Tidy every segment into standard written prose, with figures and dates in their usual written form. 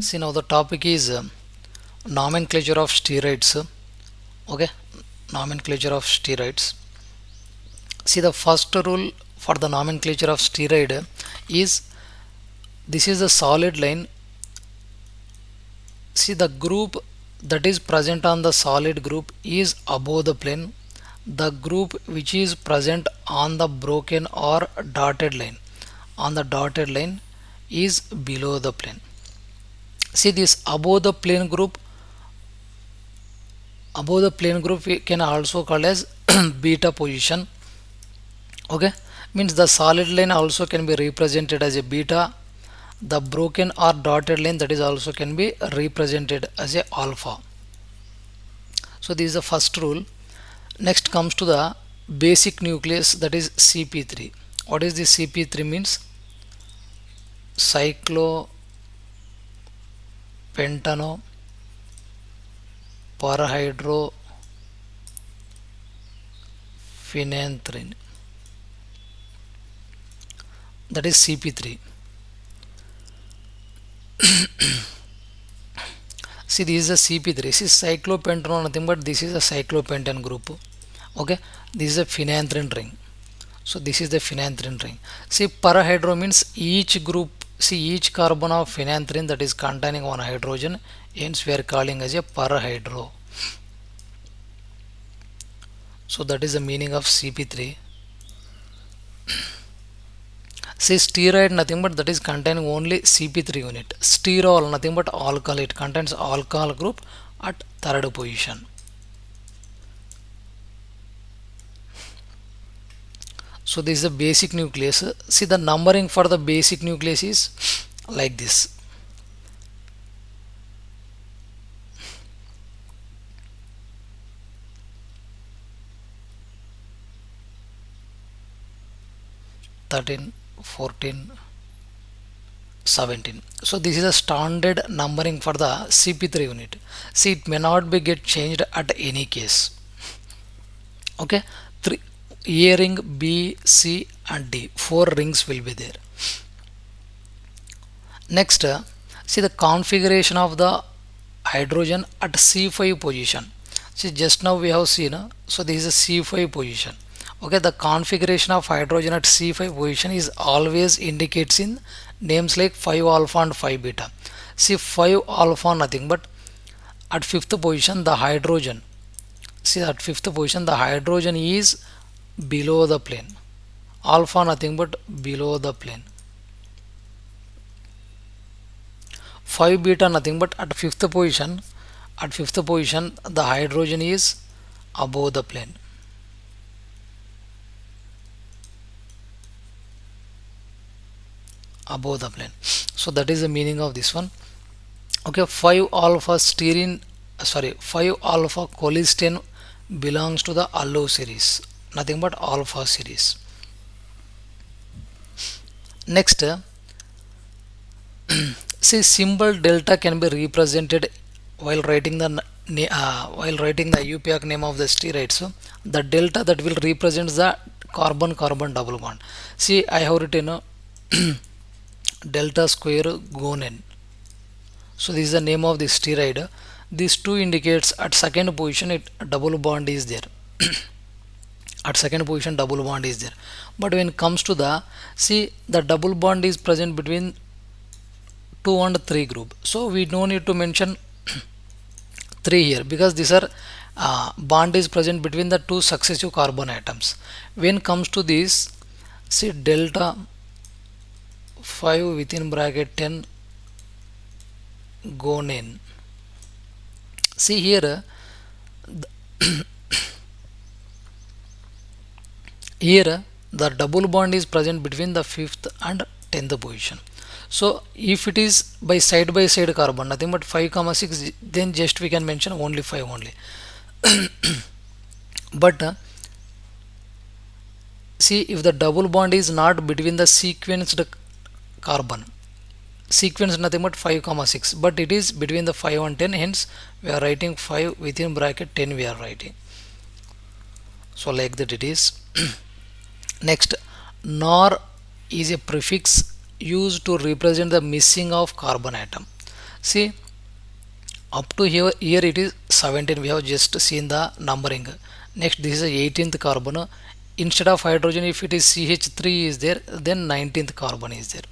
See, now the topic is nomenclature of steroids. Okay, nomenclature of steroids. See, the first rule for the nomenclature of steroid is this is a solid line. See, the group that is present on the solid group is above the plane. The group which is present on the broken or dotted line is below the plane. See, this above the plane group we can also call as beta position. Okay, means the solid line also can be represented as a beta. The broken or dotted line, that is also can be represented as a alpha. So this is the first rule. Next comes to the basic nucleus, that is CP3. What is this CP3 means? Cyclopentano parahydrophenanthrin, that is CP3. See, this is a CP3. This is cyclopentano, nothing but this is a cyclopentane group. Okay, this is a phenanthrin ring. So this is the phenanthrin ring. See, parahydro means each group, see each carbon of phenanthrin that is containing one hydrogen, hence we are calling as a parahydro. So that is the meaning of CP3. See, steroid nothing but that is containing only CP3 unit. Sterol nothing but alcohol, it contains alcohol group at third position. So this is the basic nucleus. See, the numbering for the basic nucleus is like this. (13, 14, 17). So this is a standard numbering for the CP3 unit. See, it may not be get changed at any case. Okay, A ring, B, C and D, 4 rings will be there. Next, see the configuration of the hydrogen at C5 position. See, just now we have seen, so this is a C5 position. Okay, the configuration of hydrogen at C5 position is always indicates in names like 5 alpha and 5 beta. See, 5 alpha nothing but at 5th position the hydrogen, see at 5th position the hydrogen is below the plane. Alpha nothing but below the plane. 5 beta nothing but at 5th position the hydrogen is above the plane. Above the plane. So that is the meaning of this one. Okay, 5 alpha cholesterol belongs to the allo series, nothing but alpha series. Next, see, symbol delta can be represented while writing the IUPAC name of the steroid. So the delta that will represent the carbon-carbon double bond. See, I have written delta square gonen. So this is the name of the steroid. These two indicates at second position double bond is there. At second position double bond is there. But when it comes to the, see, the double bond is present between 2 and 3 group. So we don't need to mention 3 here because these are bond is present between the 2 successive carbon atoms. When comes to this, see delta 5 within bracket 10 gonen. See here, here the double bond is present between the 5th and 10th position. So if it is by side carbon, nothing but 5, 6, then just we can mention only 5 only. But see, if the double bond is not between the sequenced carbon, sequence nothing but 5, 6, but it is between the 5 and 10, hence we are writing 5 within bracket 10 we are writing. So like that it is. Next, nor is a prefix used to represent the missing of carbon atom. See, up to here it is 17. We have just seen the numbering. Next, this is the 18th carbon. Instead of hydrogen, if it is CH3 is there, then 19th carbon is there.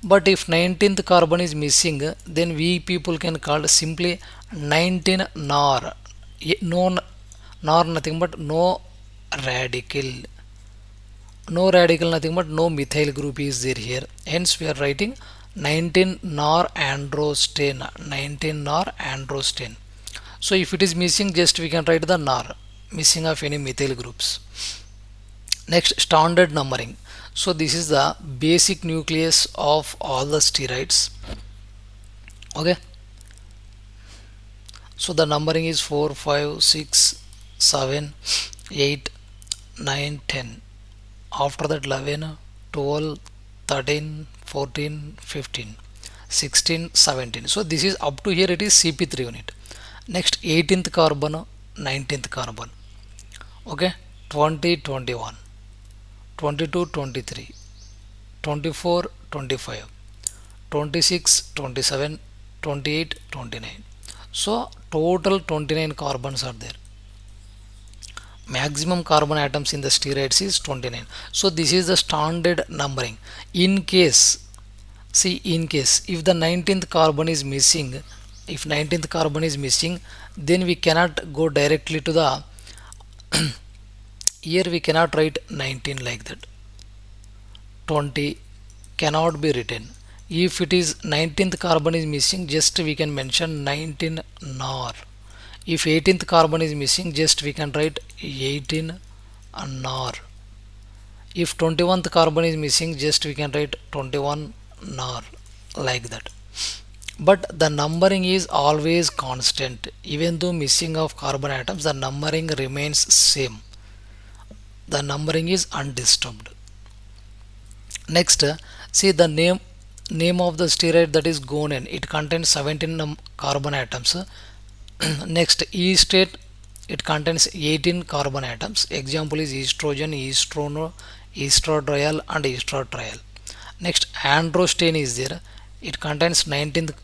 But if 19th carbon is missing, then we people can call simply 19 nor. No, nor nothing but no radical. No radical nothing but no methyl group is there here. Hence we are writing 19 nor androsten. 19 nor androsten. So if it is missing, just we can write the nor, missing of any methyl groups. Next, standard numbering. So this is the basic nucleus of all the steroids. Okay, so the numbering is 4 5 6 7 8 9 10. After that 11 12 13 14 15 16 17. So this is up to here it is CP3 unit. Next, 18th carbon, 19th carbon. Okay, 20 21 22 23 24 25 26 27 28 29. So total 29 carbons are there. Maximum carbon atoms in the steroids is 29. So this is the standard numbering. In case, see, in case if the 19th carbon is missing, if 19th carbon is missing, then we cannot go directly to the here we cannot write 19 like that. 20 cannot be written. If it is 19th carbon is missing, just we can mention 19 nor. If 18th carbon is missing, just we can write 18 nor. If 21th carbon is missing, just we can write 21 nor, like that. But the numbering is always constant. Even though missing of carbon atoms, the numbering remains same. The numbering is undisturbed. Next, see the name of the steroid, that is gonen. It contains 17 carbon atoms. Next, E state, it contains 18 carbon atoms. Example is estrogen, estrono, estradiol and estradiol. Next, androsten is there. It contains 19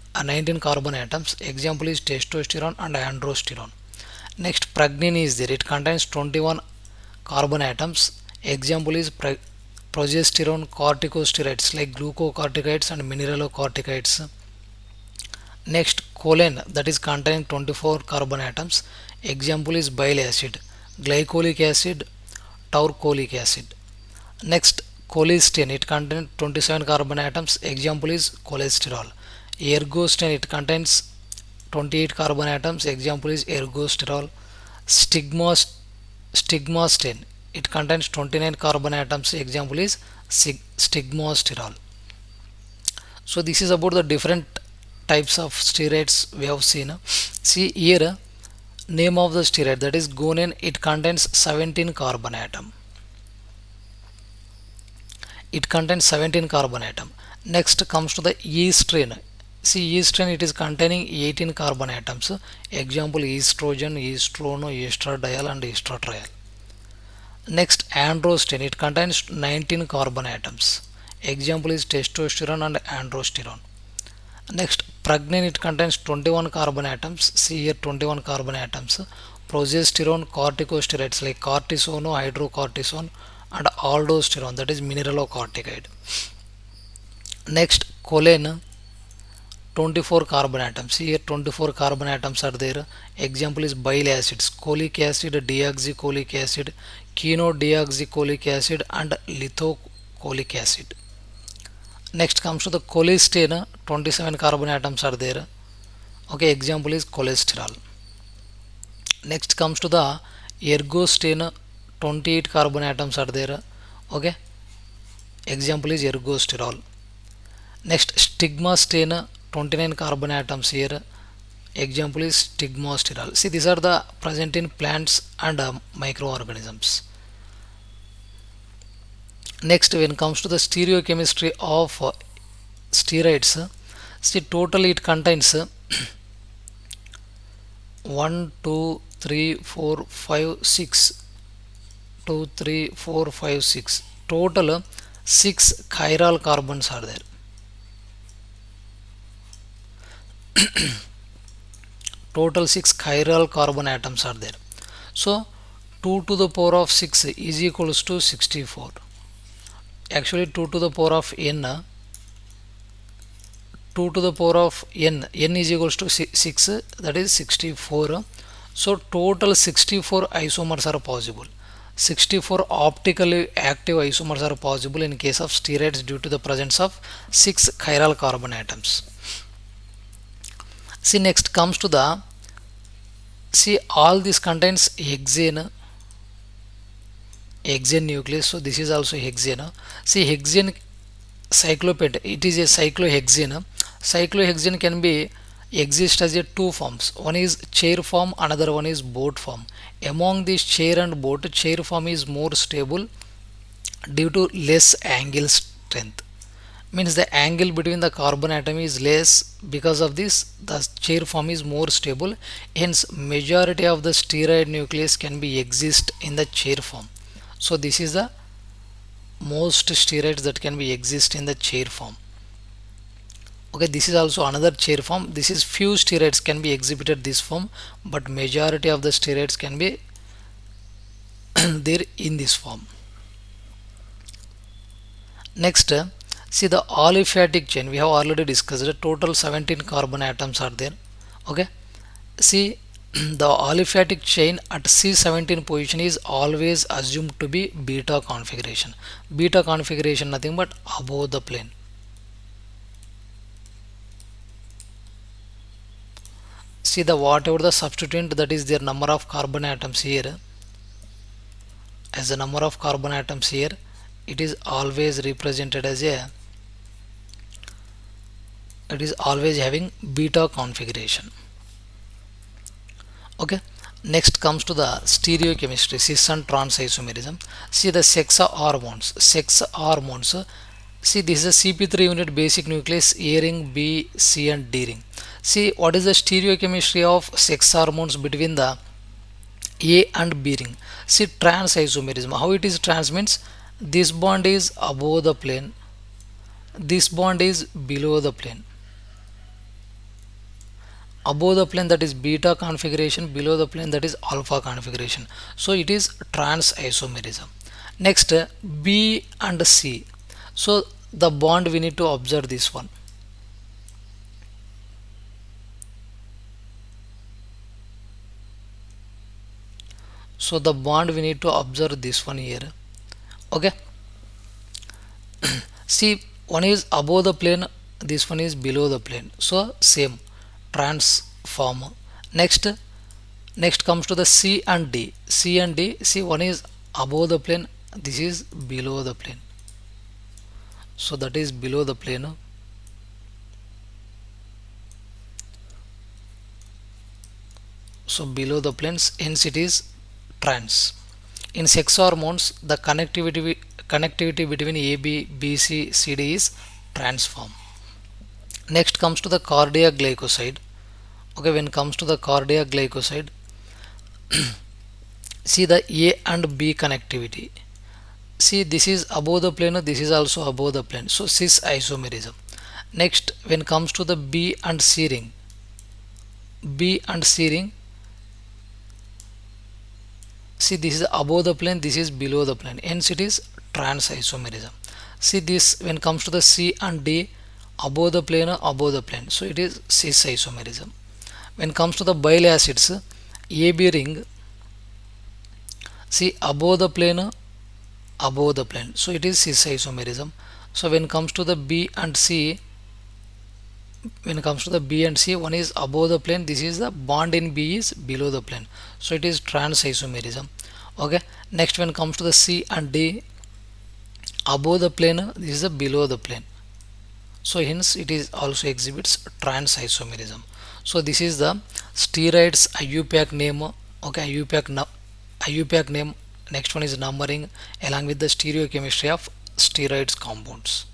carbon atoms. Example is testosterone and androsterone. Next, pregnin is there. It contains 21 carbon atoms. Example is progesterone, corticosteroids like glucocorticoids and mineralocorticoids. Next, choline, that is containing 24 carbon atoms. Example is bile acid, glycolic acid, taurocolic acid. Next, cholesterol, it contains 27 carbon atoms. Example is cholesterol. Ergosten, it contains 28 carbon atoms. Example is ergosterol. Stigmasten, it contains 29 carbon atoms. Example is stigmasterol. So this is about the different types of steroids we have seen. See here, name of the steroid, that is gonen. It contains 17 carbon atom. It contains 17 carbon atom. Next comes to the estrogen. See, estrogen, it is containing 18 carbon atoms. Example estrogen, estrono, estradiol and estradiol. Next, androsten, it contains 19 carbon atoms. Example is testosterone and androsterone. Next, pregnin, it contains 21 carbon atoms. See here, 21 carbon atoms. Progesterone, corticosteroids like cortisone, hydrocortisone and aldosterone, that is mineralocorticoid. Next, choline, 24 carbon atoms. See here, 24 carbon atoms are there. Example is bile acids, cholic acid, deoxycholic acid, quinodeoxycholic acid and lithocholic acid. Next comes to the cholesterol, 27 carbon atoms are there. Okay, example is cholesterol. Next comes to the ergosten, 28 carbon atoms are there. Okay, example is ergosterol. Next, stigmasten, 29 carbon atoms here. Example is stigmasterol. See, these are the present in plants and microorganisms. Next, when it comes to the stereochemistry of steroids, see, totally it contains 1 2 3 4 5 6 2 3 4 5 6, total 6 chiral carbons are there. total 6 chiral carbon atoms are there. So 2 to the power of 6 is equals to 64. Actually 2 to the power of n, 2 to the power of n is equals to 6, that is 64. So total 64 isomers are possible. 64 optically active isomers are possible in case of steroids due to the presence of 6 chiral carbon atoms. See, next comes to the, see, all this contains hexane nucleus, so this is also hexane. See, hexane cyclopent, it is a cyclohexane. Cyclohexane can be exist as a two forms. One is chair form, another one is boat form. Among these chair and boat, chair form is more stable due to less angle strength. Means the angle between the carbon atom is less, because of this the chair form is more stable. Hence majority of the steroid nucleus can be exist in the chair form. So this is the most steroids that can be exist in the chair form. Okay, this is also another chair form. This is few steroids can be exhibited this form, but majority of the steroids can be there in this form. Next, see the aliphatic chain. We have already discussed it. Total 17 carbon atoms are there. Okay, see the aliphatic chain at C17 position is always assumed to be beta configuration. Beta configuration nothing but above the plane. See the whatever the substituent, that is their number of carbon atoms here, as the number of carbon atoms here, it is always represented as a, it is always having beta configuration. Okay, next comes to the stereochemistry, cis and trans isomerism. See the sex hormones. See, this is a CP3 unit basic nucleus, A ring, B, C and D ring. See, what is the stereochemistry of sex hormones between the A and B ring? See, trans isomerism. How it is trans means this bond is above the plane, this bond is below the plane. Above the plane, that is beta configuration, below the plane, that is alpha configuration. So it is trans isomerism. Next, B and C. So the bond, we need to observe this one. So the bond, we need to observe this one here. Okay, see, one is above the plane, this one is below the plane, so same trans form. Next comes to the C and D. See, one is above the plane, this is below the plane, so that is below the plane. So below the planes, hence it is trans. In sex hormones, the connectivity between AB, BC, CD is trans form. Next comes to the cardiac glycoside. Okay, when it comes to the cardiac glycoside, see the A and B connectivity. See, this is above the plane, this is also above the plane, so cis isomerism. Next, when it comes to the B and C ring, see, this is above the plane, this is below the plane, hence it is trans isomerism. See, this when it comes to the C and D, above the plane, so it is cis isomerism. When it comes to the bile acids, AB ring, see, above the plane, so it is cis isomerism. So when it comes to the B and C, one is above the plane, this is the bond in B is below the plane, so it is trans isomerism. Okay, next when it comes to the C and D, above the plane, this is the below the plane, so hence it is also exhibits trans isomerism. So this is the steroids IUPAC name. Okay, IUPAC name. Next one is numbering along with the stereochemistry of steroids compounds.